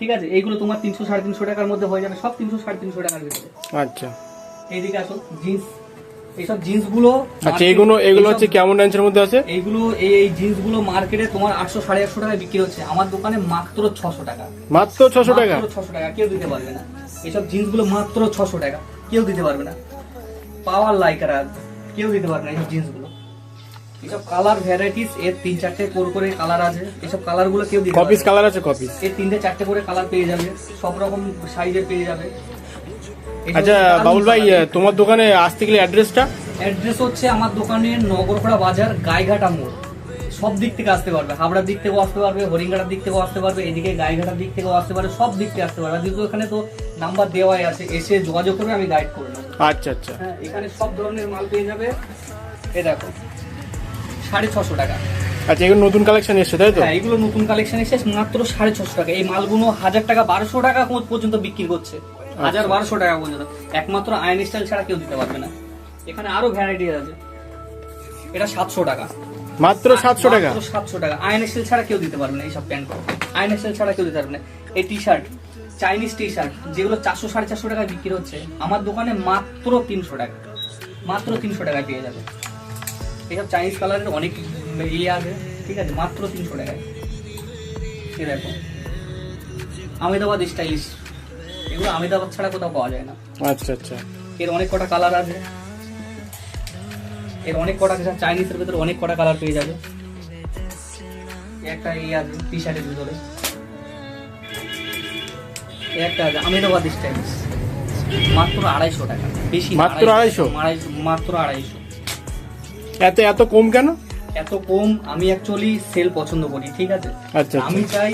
ঠিক আছে, এইগুলো তোমার 300 350 টাকার মধ্যে হয়ে যাবে, সব 300 350 টাকার ভিতরে। আচ্ছা, এইদিকে আসো, জিন্স, এইসব জিন্স গুলো, আচ্ছা এগুলো হচ্ছে কেমন রেঞ্জের মধ্যে আছে? এইগুলো এই জিন্স গুলো মার্কেটে তোমার 800 850 টাকায় বিক্রি হচ্ছে, আমার দোকানে মাত্র 600 টাকা। মাত্র 600 টাকা? মাত্র 600 টাকা, কেউ দিতে পারবে না। এইসব জিন্স গুলো মাত্র 600 টাকা, কেউ দিতে পারবে না। পাওয়ার লাইকার কেউ দিতে পারবে না এইসব জিন্স গুলো। এইসব কালার ভ্যারাইটিস এর 3-4টে করে কালার আছে, এইসব কালার গুলো কেউ দিতে পারবে না। কপিস কালার আছে? কপিস এর 3-4টে করে কালার পেয়ে যাবে, সব রকম সাইজের পেয়ে যাবে। আচ্ছা বাবুল ভাই, তোমার দোকানে আসতে গেলে অ্যাড্রেসটা? অ্যাড্রেস হচ্ছে আমার দোকানের নগরপাড়া বাজার, গাইঘাটা মোড়। সব দিক থেকে আসতে পারবে, হাবড়ার দিক থেকেও আসতে পারবে, হরিঙ্গাটার দিক থেকেও আসতে পারবে, এদিকে গাইঘাটার দিক থেকেও আসতে পারবে, সব দিক থেকে আসতে পারবে। যেহেতু এখানে তো নাম্বার দেওয়াই আছে, এসে যোগাযোগ করবে, আমি গাইড করে নেবো। আচ্ছা আচ্ছা, হ্যাঁ, এখানে সব ধরনের মাল পেয়ে যাবে। এ দেখো 650 টাকা। আচ্ছা এগুলো নতুন কালেকশন এসেছে তাই তো? হ্যাঁ, এগুলো নতুন কালেকশন এসে মাত্র 650 টাকা। এই মালগুলো 1000 টাকা 1200 টাকা পর্যন্ত বিক্রি করছে, 1000-1200 টাকা পর্যন্ত। একমাত্র আয়ন স্টাইল ছাড়া কেউ দিতে পারবে না। এখানে আরো ভ্যারাইটি আছে। এটা 700 টাকা, মাত্র 700 টাকা? 700 টাকা। আয়ন স্টাইল ছাড়া কেউ দিতে পারবে না এইসব প্যান্ট, আয়ন স্টাইল ছাড়া কেউ দিতে পারবে না। এই T shirt, Chinese T shirt, যেগুলো 400-450 টাকা বিক্রি হচ্ছে, আমার দোকানে মাত্র 300 টাকা, মাত্র 300 টাকায় পেয়ে যাবে। এইসব চাইনিজ কালারের অনেক ইয়ে আছে, ঠিক আছে, মাত্র 300 টাকায়। এই দেখো আমেদাবাদ স্টাইলিশ, এগুলো আমেদাবাদ ছাড়া কোথাও পাওয়া যায় না। আচ্ছা আচ্ছা, এর অনেক কটা কালার আছে, এর অনেক কটা চাইনিজের ভিতরে অনেক কটা কালার পেয়ে যাবে। একটা ইয়ে আছে টি শার্টের ভিতরে, একটা আছে আমেদাবাদ স্টাইলিশ, মাত্র 250 টাকা, বেশি মাত্র 250? মাত্র 250। এত এত কম কেন? এত কম, আমি অ্যাকচুয়ালি সেল পছন্দ করি, ঠিক আছে। আচ্ছা, আমি চাই